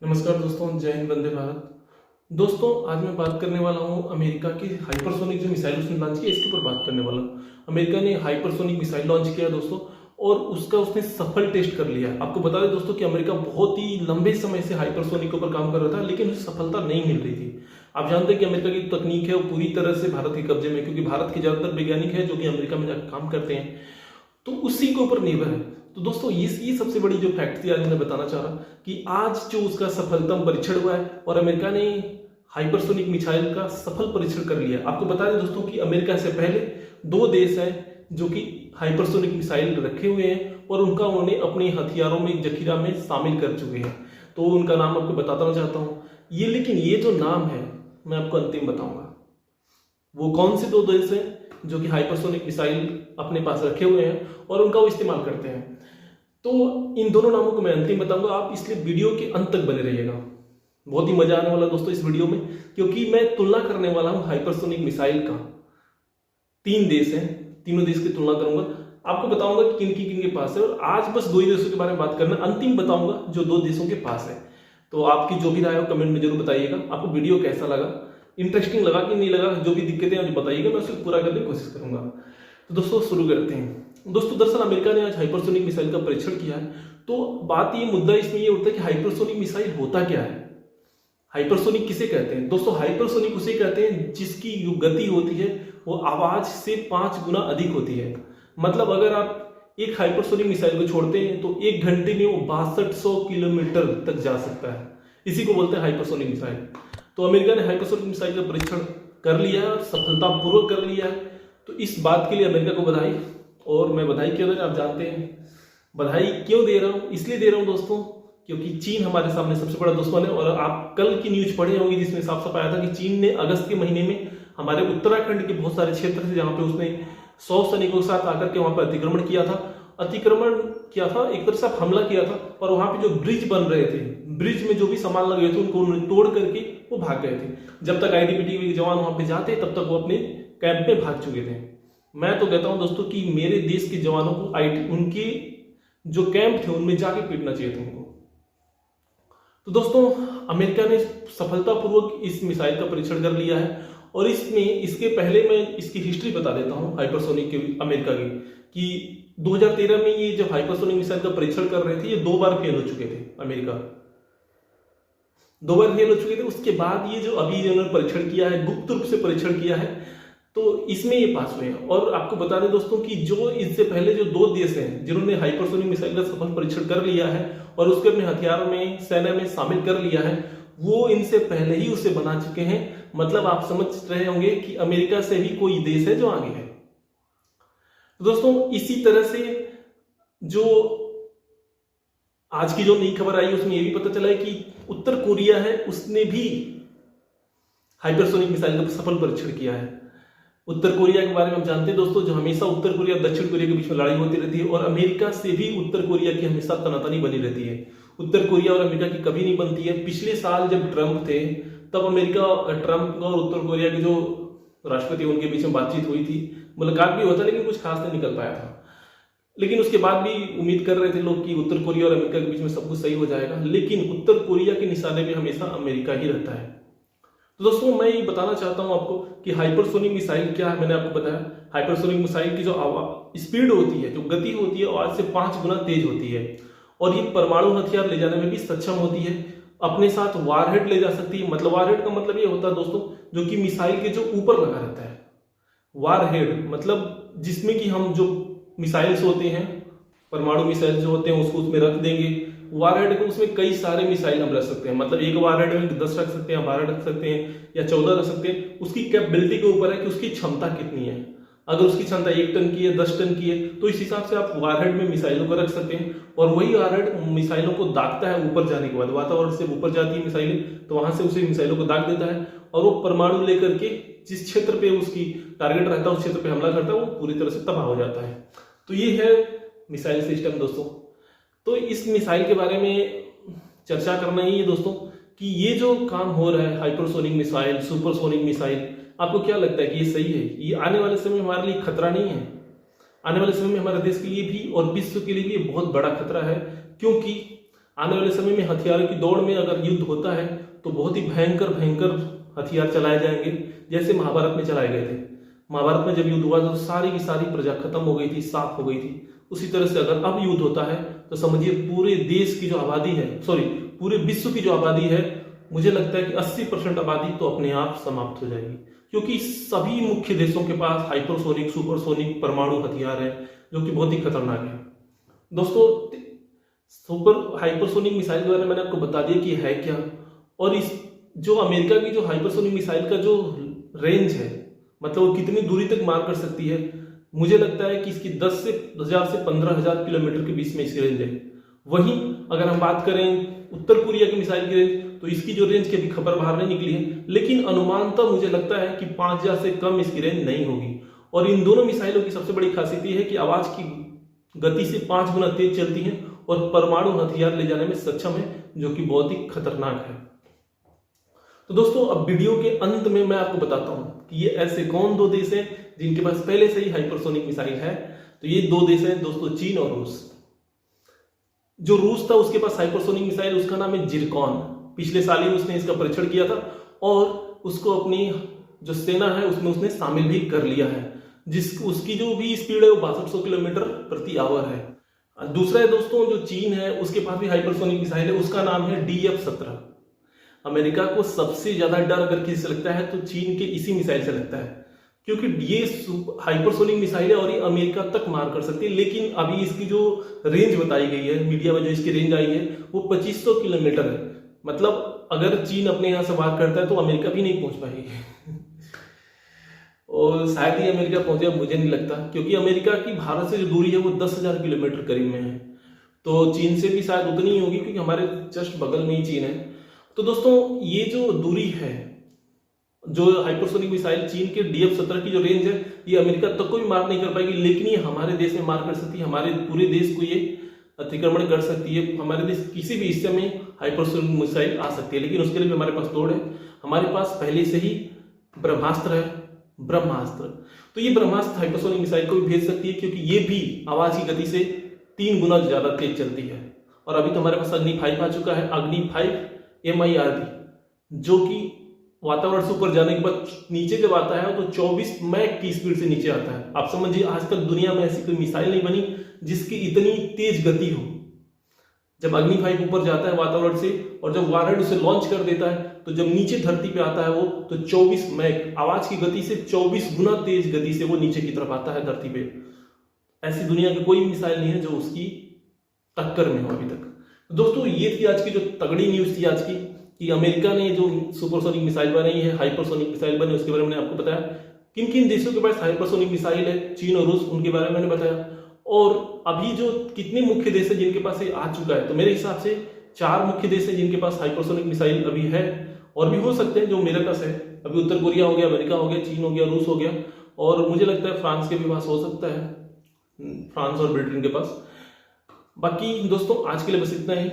नमस्कार दोस्तों, जय हिंद, वंदे भारत। दोस्तों, आज मैं बात करने वाला हूँ अमेरिका की हाइपरसोनिक जो मिसाइल उसने लॉन्च की, इसके ऊपर बात करने वाला हूँ। अमेरिका ने हाइपरसोनिक मिसाइल लॉन्च किया दोस्तों, और उसका उसने सफल टेस्ट कर लिया। आपको बता दें दोस्तों कि अमेरिका बहुत ही लंबे समय से हाइपरसोनिक के ऊपर काम कर रहा था, लेकिन उसे सफलता नहीं मिल रही थी। आप जानते हैं कि अमेरिका की तकनीक है वो पूरी तरह से भारत के कब्जे में, क्योंकि भारत के ज्यादातर वैज्ञानिक है जो कि अमेरिका में जाकर काम करते हैं, तो उसी के ऊपर निर्भर है। तो दोस्तों, ये सबसे बड़ी जो फैक्ट थी आज मैं बताना चाह रहा कि आज जो उसका सफलतम परीक्षण हुआ है और अमेरिका ने हाइपरसोनिक मिसाइल का सफल परीक्षण कर लिया। आपको बता दें दोस्तों कि अमेरिका से पहले दो देश हैं जो कि हाइपरसोनिक मिसाइल रखे हुए हैं और उनका उन्होंने अपने हथियारों में जखीरा में शामिल कर चुके हैं। तो उनका नाम आपको बताना चाहता हूं ये, लेकिन ये जो नाम है मैं आपको अंतिम बताऊंगा। वो कौन से दो देश हैं जो कि हाइपरसोनिक मिसाइल अपने पास रखे हुए हैं और उनका वो इस्तेमाल करते हैं, तो इन दोनों नामों को मैं अंतिम बताऊंगा। आप इसलिए वीडियो के अंत तक बने रहिएगा, बहुत ही मजा आने वाला दोस्तों इस वीडियो में, क्योंकि मैं तुलना करने वाला हूं हाइपरसोनिक मिसाइल का। तीन देश हैं, तीनों देश की तुलना करूंगा, आपको बताऊंगा कि किन के पास है। और आज बस दो ही देशों के बारे में बात करना, अंतिम बताऊंगा जो दो देशों के पास है। तो आपकी जो भी राय हो कमेंट में जरूर बताइएगा। आपको वीडियो कैसा लगा, इंटरेस्टिंग लगा कि नहीं लगा, जो भी दिक्कतें हैं बताइएगा, मैं उसे पूरा करने की कोशिश करूंगा। तो दोस्तों शुरू करते हैं। दोस्तों, दरअसल अमेरिका ने आज हाइपरसोनिक मिसाइल का परीक्षण किया है। तो बात ये, मुद्दा इसमें ये उठता है कि हाइपरसोनिक मिसाइल होता क्या है, हाइपरसोनिक किसे कहते हैं। दोस्तों, हाइपरसोनिक उसे कहते हैं जिसकी जो गति होती है वो आवाज से 5 गुना अधिक होती है। मतलब अगर आप एक हाइपरसोनिक मिसाइल को छोड़ते हैं तो 1 घंटे में वो 6200 किलोमीटर तक जा सकता है। इसी को बोलते हैं हाइपरसोनिक मिसाइल। तो अमेरिका ने हाइपरसोनिक मिसाइल का परीक्षण कर लिया है, सफलतापूर्वक कर लिया है। तो इस बात के लिए अमेरिका को बधाई। और मैं बधाई क्यों दे रहा हूं, आप जानते हैं बधाई क्यों दे रहा हूं। इसलिए दे रहा हूं दोस्तों क्योंकि चीन हमारे सामने सबसे बड़ा दुश्मन है। और आप कल की न्यूज पढ़े होंगे जिसमें साफ साफ आया था कि चीन ने अगस्त के महीने में हमारे उत्तराखंड के बहुत सारे क्षेत्र थे जहां पे उसने 100 सैनिकों के साथ आकर के वहां पर अतिक्रमण किया था। एक तरह से हमला किया था। और वहां पे जो ब्रिज बन रहे थे, ब्रिज में जो भी सामान लगे थे उनको उन्होंने तोड़ करके वो भाग गए थे। जब तक आईटीबीपी के जवान वहां पे जाते तब तक वो अपने कैंप में भाग चुके थे। मैं तो कहता हूं दोस्तों कि मेरे देश के जवानों को उनके जो कैंप थे उनमें जाके पीटना चाहिए था उनको। तो दोस्तों, अमेरिका ने सफलतापूर्वक इस मिसाइल का परीक्षण कर लिया है। और इसके पहले मैं इसकी हिस्ट्री बता देता हूं हाइपरसोनिक के अमेरिका की, कि 2013 में ये जब हाइपरसोनिक मिसाइल का परीक्षण कर रहे थे ये 2 बार फेल हो चुके थे। अमेरिका 2 बार फेल हो चुके थे। उसके बाद ये जो अभी इन्होंने परीक्षण किया है, गुप्त रूप से परीक्षण किया है, तो इसमें ये पास हुए हैं। और आपको बता दें दोस्तों कि जो इससे पहले जो 2 देश हैं जिन्होंने हाइपरसोनिक मिसाइल का सफल परीक्षण कर लिया है और उसके अपने हथियारों में, सेना में शामिल कर लिया है, वो इनसे पहले ही उसे बना चुके हैं। मतलब आप समझ रहे होंगे कि अमेरिका से भी कोई देश है जो आगे है। तो दोस्तों, इसी तरह से जो आज की जो नई खबर आई उसमें यह भी पता चला है कि उत्तर कोरिया है उसने भी हाइपरसोनिक मिसाइल का सफल परीक्षण किया है। उत्तर कोरिया के बारे में हम जानते हैं दोस्तों, जो हमेशा उत्तर कोरिया दक्षिण कोरिया के बीच में लड़ाई होती रहती है और अमेरिका से भी उत्तर कोरिया की हमेशा तनातनी बनी रहती है। उत्तर कोरिया और अमेरिका की कभी नहीं बनती है। पिछले साल जब ट्रंप थे तब ट्रंप और उत्तर कोरिया के जो राष्ट्रपति उनके बीच में बातचीत हुई थी, मुलाकात भी होता, लेकिन कुछ खास नहीं निकल पाया था। लेकिन उसके बाद भी उम्मीद कर रहे थे लोग कि उत्तर कोरिया और अमेरिका के बीच में सब कुछ सही हो जाएगा, लेकिन उत्तर कोरिया के निशाने में हमेशा अमेरिका ही रहता है। तो दोस्तों, मैं ये बताना चाहता हूं आपको कि हाइपरसोनिक मिसाइल क्या है। मैंने आपको बताया हाइपरसोनिक मिसाइल की जो स्पीड होती है, जो गति होती है, आवाज से 5 गुना तेज होती है। और ये परमाणु हथियार ले जाने में भी सक्षम होती है। अपने साथ वारहेड ले जा सकती है। मतलब वारहेड का मतलब ये होता है दोस्तों, जो कि मिसाइल के जो ऊपर लगा रहता है। वारहेड मतलब जिसमें कि हम जो मिसाइल्स होते हैं, परमाणु मिसाइल जो होते हैं उसको उसमें रख देंगे। वारहेड को उसमें कई सारे मिसाइल हम रख सकते हैं। मतलब एक वारहेड में 10 रख सकते हैं, 12 रख सकते हैं या 14 रख सकते हैं। उसकी कैपेबिलिटी के ऊपर है कि उसकी क्षमता कितनी है। अगर उसकी क्षमता 1 टन की है, 10 टन की है, तो इस हिसाब से आप वारहेड में मिसाइलों को रख सकते हैं। और वही वारहेड मिसाइलों को दागता है ऊपर जाने के बाद। वातावरण से ऊपर जाती है मिसाइलें, तो वहां से उसे मिसाइलों को दाग देता है और वो परमाणु लेकर के जिस क्षेत्र पे उसकी टारगेट रहता है उस क्षेत्र पे हमला करता है, वो पूरी तरह से तबाह हो जाता है। तो ये है मिसाइल सिस्टम दोस्तों। तो इस मिसाइल के बारे में चर्चा करना ही है दोस्तों कि ये जो काम हो रहा है हाइपरसोनिक मिसाइल, सुपरसोनिक मिसाइल, आपको क्या लगता है कि ये सही है? ये आने वाले समय में हमारे लिए खतरा नहीं है? आने वाले समय में हमारे देश के लिए भी और विश्व के लिए भी बहुत बड़ा खतरा है, क्योंकि आने वाले समय में हथियारों की दौड़ में अगर युद्ध होता है तो बहुत ही भयंकर भयंकर हथियार चलाए जाएंगे, जैसे महाभारत में चलाए गए थे। महाभारत में जब युद्ध हुआ तो सारी की सारी प्रजा खत्म हो गई थी, साफ हो गई थी। उसी तरह से अगर अब युद्ध होता है तो समझिए पूरे देश की जो आबादी है, पूरे विश्व की जो आबादी है, मुझे लगता है कि 80% आबादी तो अपने आप समाप्त हो जाएगी, क्योंकि सभी मुख्य देशों के पास हाइपरसोनिक, सुपरसोनिक परमाणु हथियार है जो कि बहुत ही खतरनाक है। दोस्तों, सुपर हाइपरसोनिक मिसाइल के बारे में मैंने आपको बता दिया कि है क्या, और इस जो अमेरिका की जो हाइपरसोनिक मिसाइल का जो रेंज है, मतलब वो कितनी दूरी तक मार कर सकती है, मुझे लगता है कि इसकी 10,000 से 15,000 किलोमीटर के बीच में इसकी रेंज है। वहीं अगर हम बात करें उत्तर कोरिया की मिसाइल की रेंज, तो इसकी जो रेंज की अभी खबर बाहर नहीं निकली है, लेकिन अनुमानतः मुझे लगता है कि 5,000 से कम इसकी रेंज नहीं होगी। और इन दोनों मिसाइलों की सबसे बड़ी खासियत यह है कि आवाज की गति से 5 गुना तेज चलती है और परमाणु हथियार ले जाने में सक्षम है, जो कि बहुत ही खतरनाक है। तो दोस्तों, अब वीडियो के अंत में मैं आपको बताता हूं कि ये ऐसे कौन दो देश हैं जिनके पास पहले से ही हाइपरसोनिक मिसाइल है। तो ये दो देश हैं दोस्तों, चीन और रूस। जो रूस था उसके पास हाइपरसोनिक मिसाइल, उसका नाम है जिरकॉन। पिछले साल ही उसने इसका परीक्षण किया था और उसको अपनी जो सेना है उसमें उसने शामिल भी कर लिया है, उसकी जो भी स्पीड है वो 6200 किलोमीटर प्रति आवर है। दूसरा है दोस्तों, जो चीन है उसके पास भी हाइपरसोनिक मिसाइल है, उसका नाम है DF-17। अमेरिका को सबसे ज्यादा डर अगर किसी से लगता है तो चीन के इसी मिसाइल से लगता है, क्योंकि ये हाइपरसोनिक मिसाइल है और ये अमेरिका तक मार कर सकती है। लेकिन अभी इसकी जो रेंज बताई गई है मीडिया में, जो इसकी रेंज आई है वो 2500 किलोमीटर है। मतलब अगर चीन अपने यहां से वार करता है तो अमेरिका भी नहीं पहुंच पाएगी और शायद ही अमेरिका पहुंचे, मुझे नहीं लगता, क्योंकि अमेरिका की भारत से जो दूरी है वो 10,000 किलोमीटर करीब में है। तो चीन से भी शायद उतनी ही होगी, क्योंकि हमारे जस्ट बगल में ही चीन है। तो दोस्तों, ये जो दूरी है, जो हाइपरसोनिक मिसाइल चीन के DF-17 की जो रेंज है, ये अमेरिका तक को भी मार नहीं कर पाएगी, लेकिन ये हमारे देश में मार कर सकती है, हमारे पूरे देश को ये अतिक्रमण कर सकती है। हमारे देश किसी भी हिस्से में हाइपरसोनिक मिसाइल आ सकती है, लेकिन उसके लिए भी हमारे पास तोड़ है। हमारे पास पहले से ही ब्रह्मास्त्र है, ब्रह्मास्त्र। तो ये ब्रह्मास्त्र हाइपरसोनिक मिसाइल को भी भेज सकती है, क्योंकि ये भी आवाज की गति से 3 गुना ज्यादा तेज चलती है। और अभी तो हमारे पास अग्नि 5 आ चुका है, अग्नि 5 MIRV, जो कि वातावरण से ऊपर जाने के बाद नीचे जब आता है तो 24 मैक की स्पीड से नीचे आता है। आप समझिए, आज तक दुनिया में ऐसी कोई मिसाइल नहीं बनी जिसकी इतनी तेज गति हो। जब अग्नि 5 ऊपर जाता है वातावरण से और जब वारहेड उसे लॉन्च कर देता है, तो जब नीचे धरती पे आता है वो, तो 24 मैक आवाज की गति से 24 गुना तेज गति से वो नीचे की तरफ आता है धरती पे। ऐसी दुनिया की कोई मिसाइल नहीं है जो उसकी टक्कर में हो अभी तक। दोस्तों, ये थी आज की जो तगड़ी न्यूज थी आज की, कि अमेरिका ने जो सुपरसोनिक मिसाइल बनाई है, हाइपरसोनिक मिसाइल बनी, उसके बारे में मैंने आपको बताया। किन किन देशों के पास हाइपरसोनिक मिसाइल है, चीन और रूस, उनके बारे में मैंने बताया। और अभी जो कितने मुख्य देश है जिनके पास ये आ चुका है, तो मेरे हिसाब से 4 मुख्य देश है जिनके पास हाइपरसोनिक मिसाइल अभी है, और भी हो सकते हैं जो मेरे पास है। अभी उत्तर कोरिया हो गया, अमेरिका हो गया, चीन हो गया, रूस हो गया, और मुझे लगता है फ्रांस के भी पास हो सकता है, फ्रांस और ब्रिटेन के पास। बाकी दोस्तों, आज के लिए बस इतना ही।